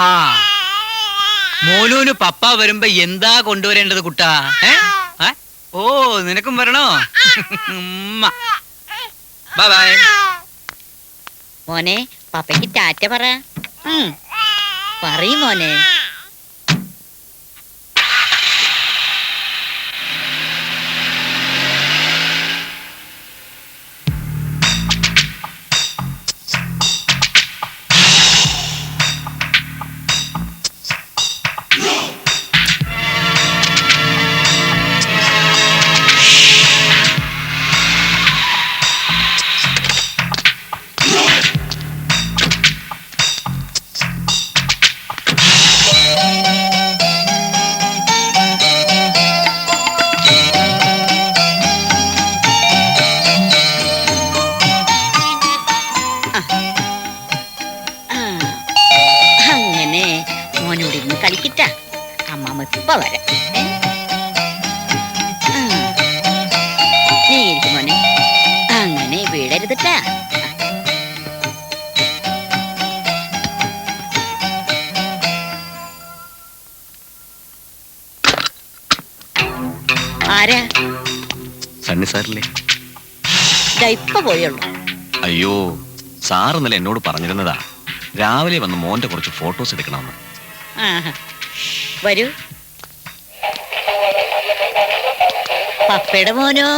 ആ മോനൂന് പപ്പ വരുമ്പോ എന്താ കൊണ്ടുവരേണ്ടത് കുട്ടാ? ഓ നിനക്കും വരണോ? Bye bye. മോനെ പപ്പയ്ക്ക് ടാറ്റ പറ. പറയും മോനെ. കളിക്കിട്ട അമ്മമ്മ ഇപ്പൊ വരാം. നീ ഇരിക്കും മോനെ. അങ്ങനെ വീടരുതിട്ടാ. ആരാ? സണ്ണി സാറില്ലേ? ഇപ്പൊ പോയുള്ളൂ. അയ്യോ, സാർ ഇന്നലെ എന്നോട് പറഞ്ഞിരുന്നതാ രാവിലെ വന്ന് മോന്റെ കുറച്ച് ഫോട്ടോസ് എടുക്കണമെന്ന്. വരൂ. പപ്പയുടെ മോനോ?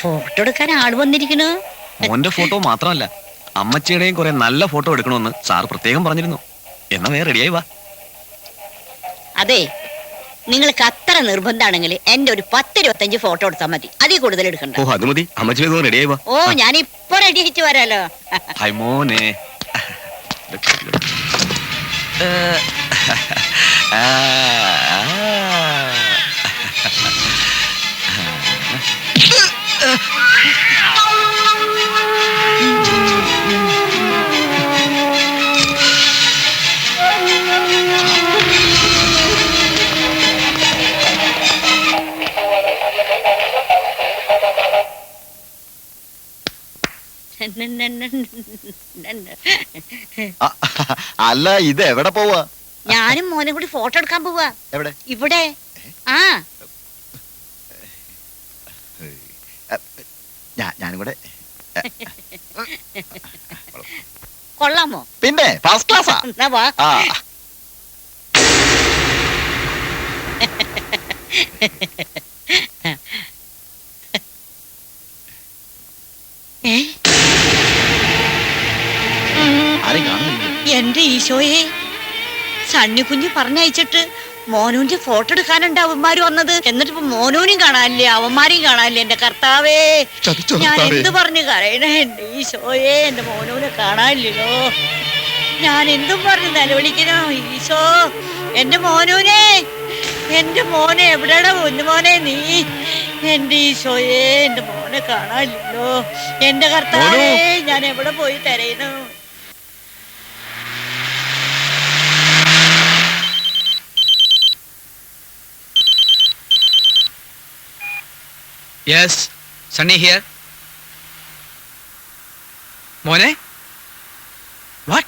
ഫോട്ടോ എടുക്കാൻ ആള് വന്നിരിക്കണു. മോന്റെ ഫോട്ടോ മാത്രമല്ല, അമ്മച്ചിയുടെയും കുറെ നല്ല ഫോട്ടോ എടുക്കണമെന്ന് സാർ പ്രത്യേകം പറഞ്ഞിരുന്നു. എന്നാ വേറെ റെഡിയായി വാ. അതെ, നിങ്ങൾക്ക് അത്ര നിർബന്ധമാണെങ്കിൽ എന്റെ ഒരു 10-25 ഫോട്ടോ എടുത്താൽ മതി. അതിൽ കൂടുതൽ എടുക്കണ്ട. ഓ അത് മതി. അമ്മച്ചി റെഡിയായി വാ. ഓ ഞാൻ ഇപ്പൊ റെഡി ആയിട്ട് വരാലോ. ഹായ് മോനെ. അല്ല, ഇത് എവിടെ പോവാ? ഞാനും മോനെ കൂടി ഫോട്ടോ എടുക്കാൻ പോവാ. എവിടെ? ഇവിടെ. ആ ഞാനും കൂടെ. കൊള്ളാമോ? പിന്നെ ഫസ്റ്റ് ക്ലാസ്സാ. എന്നാ വാ. എന്റെ ഈശോയെ, സണ്ണി കുഞ്ഞ് പറഞ്ഞയച്ചിട്ട് മോനൂന്റെ ഫോട്ടോ എടുക്കാനുണ്ട് അവന്മാര് വന്നത്. എന്നിട്ട് ഇപ്പൊ മോനൂനും കാണാനില്ലേ, അവന്മാരെയും കാണാനില്ലേ. എന്റെ കർത്താവേ, ഞാൻ എന്ത് പറഞ്ഞു കരയണേ? എന്റെ ഈശോയെ, എന്റെ മോനൂനെ കാണാനില്ലല്ലോ. ഞാൻ എന്തും പറഞ്ഞു നിലവിളിക്കണോ? ഈശോ, എന്റെ മോനൂനെ, എന്റെ മോനെ എവിടെയാ പൊന്നുമോനെ നീ? എന്റെ ഈശോയെ, എന്റെ മോനെ കാണാനില്ലല്ലോ. എന്റെ കർത്താവേ, ഞാൻ എവിടെ പോയി തിരയുന്നു? Yes, Sunny here. മോനെ, what?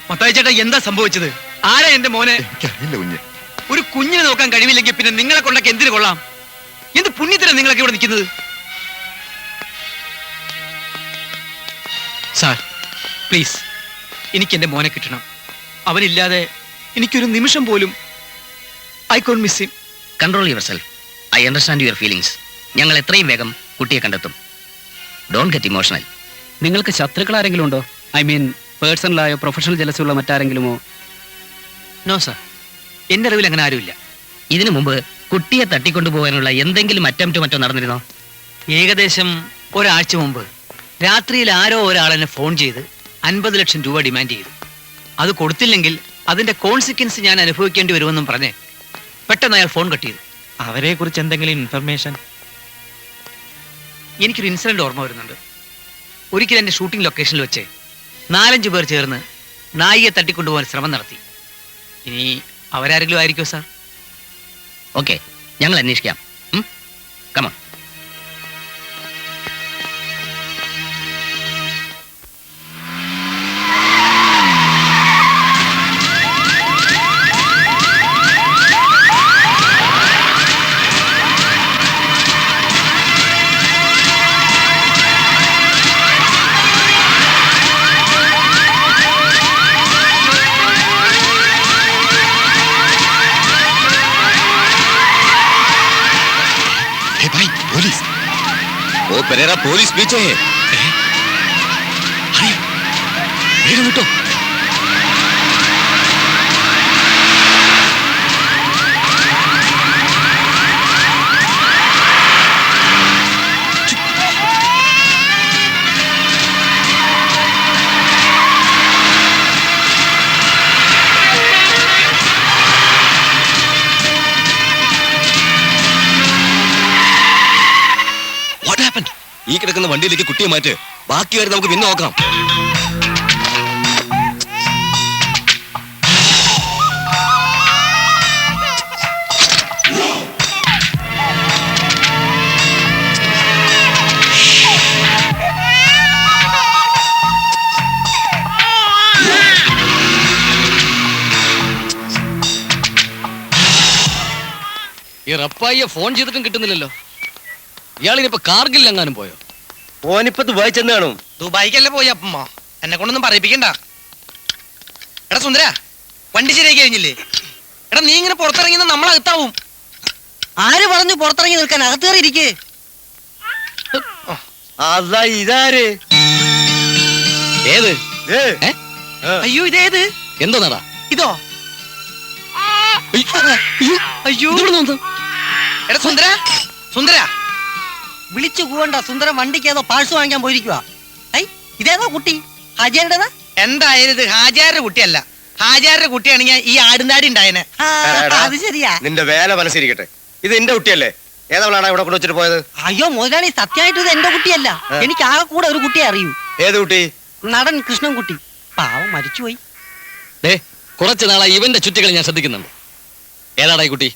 മത്തായി ചേട്ടാ, എന്താ സംഭവിച്ചത്? ആരാ എന്റെ മോനെ? ഒരു കുഞ്ഞിനെ നോക്കാൻ കഴിവില്ലെങ്കിൽ പിന്നെ നിങ്ങളെ കൊണ്ടൊക്കെ എന്തിനു കൊള്ളാം? എന്ത് പുണ്യത്തിനാ നിങ്ങളൊക്കെ ഇവിടെ നിൽക്കുന്നത്? സാർ പ്ലീസ്, എനിക്ക് എൻ്റെ മോനെ കിട്ടണം. അവനില്ലാതെ എനിക്കൊരു നിമിഷം പോലും I can't miss him. Control yourself. I understand your feelings. ഞങ്ങൾ എത്രയും വേഗം കുട്ടിയെ കണ്ടെത്തും. Don't get emotional. നിങ്ങൾക്ക് ശത്രുക്കൾ ആരെങ്കിലും ഉണ്ടോ? ഐ മീൻ പേഴ്സണലായോ പ്രൊഫഷണൽ ജലസുള്ള മറ്റാരെങ്കിലുമോ? നോ സാർ, എൻ്റെ അറിവിൽ അങ്ങനെ ആരുമില്ല. ഇതിനു മുമ്പ് കുട്ടിയെ തട്ടിക്കൊണ്ടുപോകാനുള്ള എന്തെങ്കിലും അറ്റംപ്റ്റ് മറ്റോ നടന്നിരുന്നോ? ഏകദേശം ഒരാഴ്ച മുമ്പ് രാത്രിയിൽ ആരോ ഒരാളെന്നെ ഫോൺ ചെയ്ത് 50 ലക്ഷം രൂപ ഡിമാൻഡ് ചെയ്തു. അത് കൊടുത്തില്ലെങ്കിൽ അതിന്റെ കോൺസിക്വൻസ് ഞാൻ അനുഭവിക്കേണ്ടി വരുമെന്നും പറഞ്ഞ് പെട്ടെന്ന് അയാൾ ഫോൺ കട്ട് ചെയ്തു. അവരെ കുറിച്ച് എന്തെങ്കിലും ഇൻഫർമേഷൻ? എനിക്കൊരു ഇൻസിഡന്റ് ഓർമ്മ വരുന്നുണ്ട്. ഒരിക്കലും എൻ്റെ ഷൂട്ടിംഗ് ലൊക്കേഷനിൽ വെച്ച് 4-5 പേർ ചേർന്ന് നായിയെ തട്ടിക്കൊണ്ടുപോകാൻ ശ്രമം നടത്തി. ഇനി അവരാരെങ്കിലും ആയിരിക്കോ സാർ? ഓക്കെ, ഞങ്ങൾ അന്വേഷിക്കാം. കമോൺ. ओ पेरेरा पुलिस पीछे है। अरे वेगम विटो। ഈ കിടക്കുന്ന വണ്ടിയിലേക്ക് കുട്ടിയെ മാറ്റ്, ബാക്കി കാര്യം നമുക്ക് പിന്നെ നോക്കാം. ഈ റപ്പായിയെ ഫോൺ ചെയ്തിട്ടും കിട്ടുന്നില്ലല്ലോ. ഇയാളിനിപ്പോ കാർഗിലെങ്ങാനും പോയോ? ഓനിപ്പോ ദുബായ് ചെന്ന് കാണും. ദുബായിക്കല്ലേ പോയി അപ്പമ്മ, എന്നെ കൊണ്ടൊന്നും പറയിപ്പിക്കണ്ട. എടാ സുന്ദര, വണ്ടി ശരിയാക്കി കഴിഞ്ഞില്ലേ? എടാ നീ ഇങ്ങനെ പുറത്തിറങ്ങി നമ്മളകത്താവും. ആര് പറഞ്ഞു പുറത്തിറങ്ങി നിൽക്കാൻ? അകത്ത് കയറി ഇരിക്കേ. അതാ ഇതാര്? ഏത്? അയ്യോ ഇതേത്? എന്തോ നടാ ഇതോ? അയ്യോ എടാ സുന്ദര, സുന്ദര വിളിച്ചു കൂവണ്ട. സുന്ദരം വണ്ടിക്ക് ഏതോ പാഴ്സ് വാങ്ങിക്കാൻ പോയിരിക്കുക. ഇതേതാ കുട്ടി? ഹാജിയാരുടേതാ? എന്തായാലും ഇത് ഹാജാരുടെ കുട്ടിയല്ല. ഹാജാരുടെ കുട്ടിയാണെങ്കിൽ ഈ ആടുന്നാടി ഉണ്ടായനെ. അത് ശരിയാ. നിന്റെ വേല മനസ്സിരിക്കട്ടെ. ഇത് എന്റെ കുട്ടിയല്ലേ? ഏതവളാണ് ഇവിടെ കൊണ്ട് വെച്ചിട്ട് പോയത്? അയ്യോ മുതലാളി, സത്യമായിട്ട് ഇത് എന്റെ കുട്ടിയല്ല. എനിക്ക് ആകെ കൂടെ ഒരു കുട്ടിയെ അറിയൂ. ഏത് കുട്ടി? നടൻ കൃഷ്ണൻകുട്ടി. പാവം മരിച്ചുപോയി. കുറച്ചു നാളായി ഇവന്റെ ചുറ്റികൾ ഞാൻ ശ്രദ്ധിക്കുന്നുണ്ട്. ഏതാടാ ഈ കുട്ടി?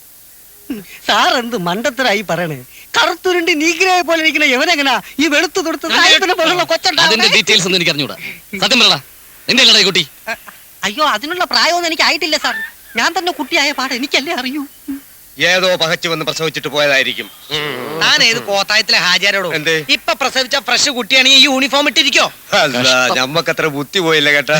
സാർ എന്ത് മണ്ടത്തരായി പറയണേ? കറുത്തുരുണ്ടി നീഗ്രായ പോലെ ഇരിക്കുന്ന എവനെങ്ങനാ ഈ വെളുത്തു തൊടുത്ത് അതിന്റെ കൊച്ചുണ്ടാവുന്നത്? ഡീറ്റെയിൽസ് ഒന്നും എനിക്ക് അറിഞ്ഞൂടാ. സത്യം പറയടാ, നിന്റെ അല്ലടാ ഈ കുട്ടി? അയ്യോ അതിനുള്ള പ്രായമൊന്നും എനിക്ക് ആയിട്ടില്ല സാർ. ഞാൻ തന്നെ കുട്ടിയായ പാട് എനിക്കല്ലേ അറിയൂ. ഏതോ പകച്ചു വന്ന് പ്രസവിച്ചിട്ട് പോയതായിരിക്കും. താൻ ഏത് കോത്തായത്തിലെ ഹാജാരോടോ? എന്തേ? ഇപ്പൊ പ്രസവിച്ച ഫ്രഷ് കുട്ടിയാണെങ്കിൽ ഈ യൂണിഫോം ഇട്ടിരിക്കോ? അല്ല, ഞമ്മക്കത്ര ബുദ്ധി പോയില്ല കേട്ടാ.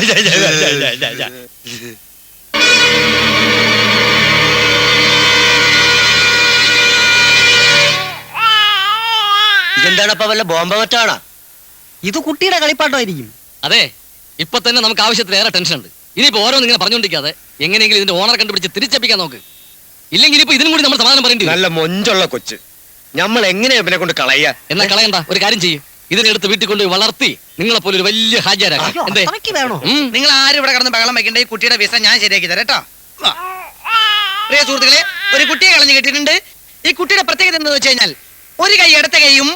ഇതെന്താണപ്പ വല്ല ബോംബ മറ്റാണോ? ഇത് കുട്ടിയുടെ കളിപ്പാട്ടമായിരിക്കും. അതെ, ഇപ്പൊ തന്നെ നമുക്ക് ആവശ്യത്തിന് ഏറെ ടെൻഷൻ ഉണ്ട്. ഇനിയിപ്പോ ഓരോന്ന് ഇങ്ങനെ പറഞ്ഞുകൊണ്ടിരിക്കാതെ എങ്ങനെയെങ്കിലും ഇതിന്റെ ഓണർ കണ്ടുപിടിച്ച് തിരിച്ചപ്പിക്കാൻ നോക്ക്. ഇല്ലെങ്കിൽ ഇപ്പൊ ഇതിനും കൂടി നമ്മൾ സമാധാനം പറയേണ്ടി വരും. നല്ല മൊഞ്ചുള്ള കൊച്ച്, നമ്മൾ എങ്ങനെയാ ഇവനെ കൊണ്ട് കളയാ? എന്നാ കളയണ്ട, ഒരു കാര്യം ചെയ്യും. ഇതിനെടുത്ത് വീട്ടിൽ കൊണ്ട് വളർത്തി നിങ്ങളെ പോലെ ഒരു വലിയ ഹാജരാക്കാം. അയ്യോ, എന്തേ? അത്രയ്ക്ക് വേണോ? നിങ്ങൾ ആരും ഇവിടെ കിടന്ന് ബഹളം വെക്കണ്ട. ഈ കുട്ടിയുടെ വിസ ഞാൻ ശരിയാക്കി തരാം കേട്ടോ. പ്രിയ സുഹൃത്തുക്കളെ, ഒരു കുട്ടിയെ കളഞ്ഞു കിട്ടിയിട്ടുണ്ട്. ഈ കുട്ടിയുടെ പ്രത്യേകത എന്താണെന്ന് വെച്ച് കഴിഞ്ഞാൽ ഒരു കൈ ഇടത്തെ കൈയും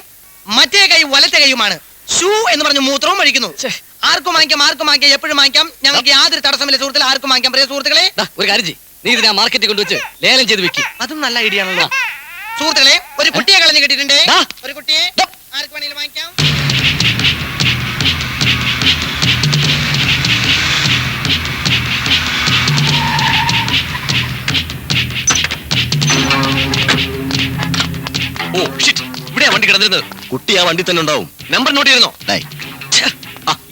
മറ്റേ കൈ വലത്തെ കൈയുമാണ്. ഷൂ എന്ന് പറഞ്ഞ് മൂത്രവും ഒഴിക്കുന്നു. ആർക്കും വാങ്ങിക്കാം, ആർക്കും വാങ്ങിക്കാം, എപ്പോഴും വാങ്ങിക്കാം. ഞങ്ങൾക്ക് യാതൊരു തടസ്സമില്ല സുഹൃത്തുക്കളെ, ആർക്കും വാങ്ങിക്കാം. പ്രിയ സുഹൃത്തുക്കളെ, ഒരു കാര്യം ചെയ്യും, നീ ഇതിനെ മാർക്കറ്റിൽ കൊണ്ടുവച്ച് ലേലം ചെയ്ത് വെക്കും. അതും നല്ല ഐഡിയ ആണല്ലോ. സുഹൃത്തുക്കളെ, ഒരു കുട്ടിയെ കളഞ്ഞു കിട്ടിയിട്ടുണ്ട്. ഒരു കുട്ടിയെ ആർക്ക് വേണമെങ്കിലും വാങ്ങിക്കാം. ഓ ഷിറ്റ്, ഇവിടെയാ വണ്ടി കിടന്നിരുന്നത്. കുട്ടി ആ വണ്ടി തന്നെ ഉണ്ടാവും. നമ്പർ നോട്ട് ചെയ്യുന്നോ?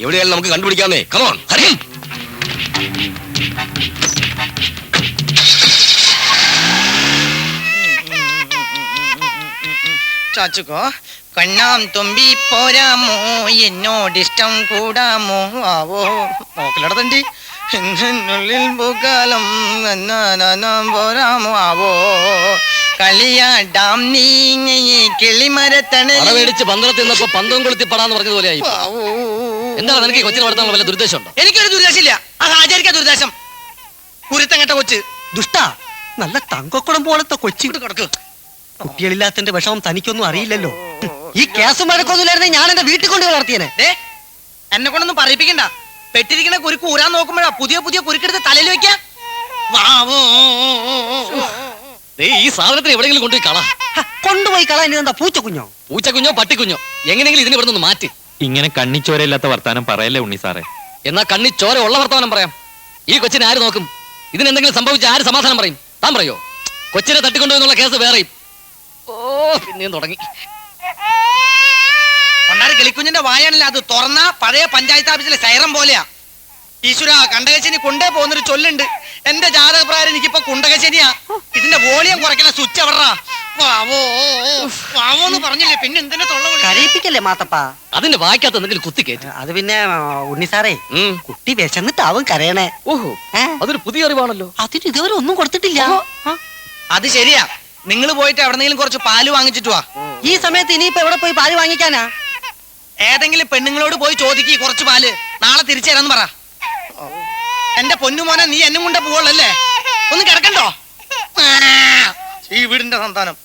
എവിടെയാലും നമുക്ക് കണ്ടുപിടിക്കാന്നേ. കമോൺ ഹരി. ചാച്ചുക്കോ, കണ്ണാം തുമ്പി പോരാമോ, എന്നോടിഷ്ടം കൂടാമോ, ആവോ നോക്കലടത്തണ്ടി എന്നുള്ളിൽ പൂക്കാലം പോരാമോ, ആവോ കളിയാടാം നീ കിളിമരത്തണ മേടിച്ച് പന്തളത്തിൽ നിന്നപ്പോ പന്തം കൊളുത്തി പടാന്ന് പറഞ്ഞതുപോലെയായി. എന്താണ് നിനക്ക് കൊച്ചിനെ വളർത്താനുള്ള വല്ല ദുരുദ്ദേശം ഉണ്ടോ? എനിക്കൊരു ദുരിതാശമില്ല. ആ ഹാജരിക്കാ ദുരിതാശം. കുരുത്തം കേട്ട കൊച്ച്. ദുഷ്ട, നല്ല തങ്കക്കുടം പോലത്തെ കൊച്ചി. കിടക്ക്. കുട്ടികളില്ലാത്തതിന്റെ വിഷമം തനിക്കൊന്നും അറിയില്ലല്ലോ. ഈ കേസും വഴക്കൊന്നുമില്ലായിരുന്നെ ഞാൻ എന്റെ വീട്ടിൽ കൊണ്ട് വളർത്തിയേനെ. എന്നെ കൊണ്ടൊന്നും പറയിപ്പിക്കണ്ട. പെട്ടിരിക്കണ കുരുക്ക് ഊരാൻ നോക്കുമ്പോഴാ പുതിയ പുതിയ കുരുക്കെടുത്ത് തലയിൽ വെക്കാം. ഈ സാധനത്തിന് എവിടെയെങ്കിലും കൊണ്ടുപോയി കളാ. കൊണ്ടുപോയി കളയാൻ എന്താ പൂച്ചക്കുഞ്ഞോ? പൂച്ചക്കുഞ്ഞോ പട്ടിക്കുഞ്ഞോ എങ്ങനെയെങ്കിലും ഇതിനെ ഇവിടെ നിന്ന് മാറ്റി. ഇങ്ങനെ കണ്ണിച്ചോരയില്ലാത്ത വർത്താനം പറയല്ലേ ഉണ്ണി സാറേ. എന്നാ കണ്ണി ചോര ഉള്ള വർത്തമാനം പറയാം. ഈ കൊച്ചിനെ ആര് നോക്കും? ഇതിനെന്തെങ്കിലും സംഭവിച്ച ആര് സമാധാനം പറയും? താൻ പറയോ? കൊച്ചിനെ തട്ടിക്കൊണ്ടുപോയെന്നുള്ള കേസ് വേറെയും. ഓ പിന്നെയും തുടങ്ങി. കൊണ്ടാരി കിളിക്കുഞ്ഞിന്റെ വായാണില്ല, അത് തുറന്ന പഴയ പഞ്ചായത്ത് ഓഫീസിലെ സൈറം പോലെയാ. ഈശ്വര, കണ്ടകശനി കൊണ്ടേ പോകുന്നൊരു ചൊല്ലുണ്ട്. എന്റെ ജാതകപ്രകാരം എനിക്കിപ്പോ കുണ്ടകശനിയാ. ഇതിന്റെ വോളിയം കുറയ്ക്കുന്ന സ്വിച്ച് എവിടാ? വാവോന്ന് പറഞ്ഞില്ലേ, പിന്നെ എന്തിനാ തൊള്ള കരയിപ്പിക്കല്ലേ മാത്തപ്പ. അതിന്റെ വായിക്കാത്ത എന്തെങ്കിലും കുത്തിക്കേറ്റ്. അത് പിന്നെ ഉണ്ണി സാറേ, കുട്ടി വിശന്നിട്ടാവും കരയണേ. ഓഹോ, അതൊരു പുതിയ അറിവാണല്ലോ. അതിന് ഇതുവരെ ഒന്നും കൊടുത്തിട്ടില്ല. അത് ശരിയാ. നിങ്ങൾ പോയിട്ട് എവിടെന്നെങ്കിലും കുറച്ച് പാല് വാങ്ങിച്ചിട്ട് വാ. ഈ സമയത്ത് ഇനിയിപ്പോ എവിടെ പോയി പാല് വാങ്ങിക്കാനാ? ഏതെങ്കിലും പെണ്ണുങ്ങളോട് പോയി ചോദിക്കി കുറച്ച് പാല്, നാളെ തിരിച്ചു തരാന്ന് പറ. എന്റെ പൊന്നുമോനെ, നീ എന്നും കൊണ്ടേ പോവുള്ളല്ലേ? ഒന്ന് കിടക്കണ്ടോ? ഈ വീടിന്റെ സന്താനം.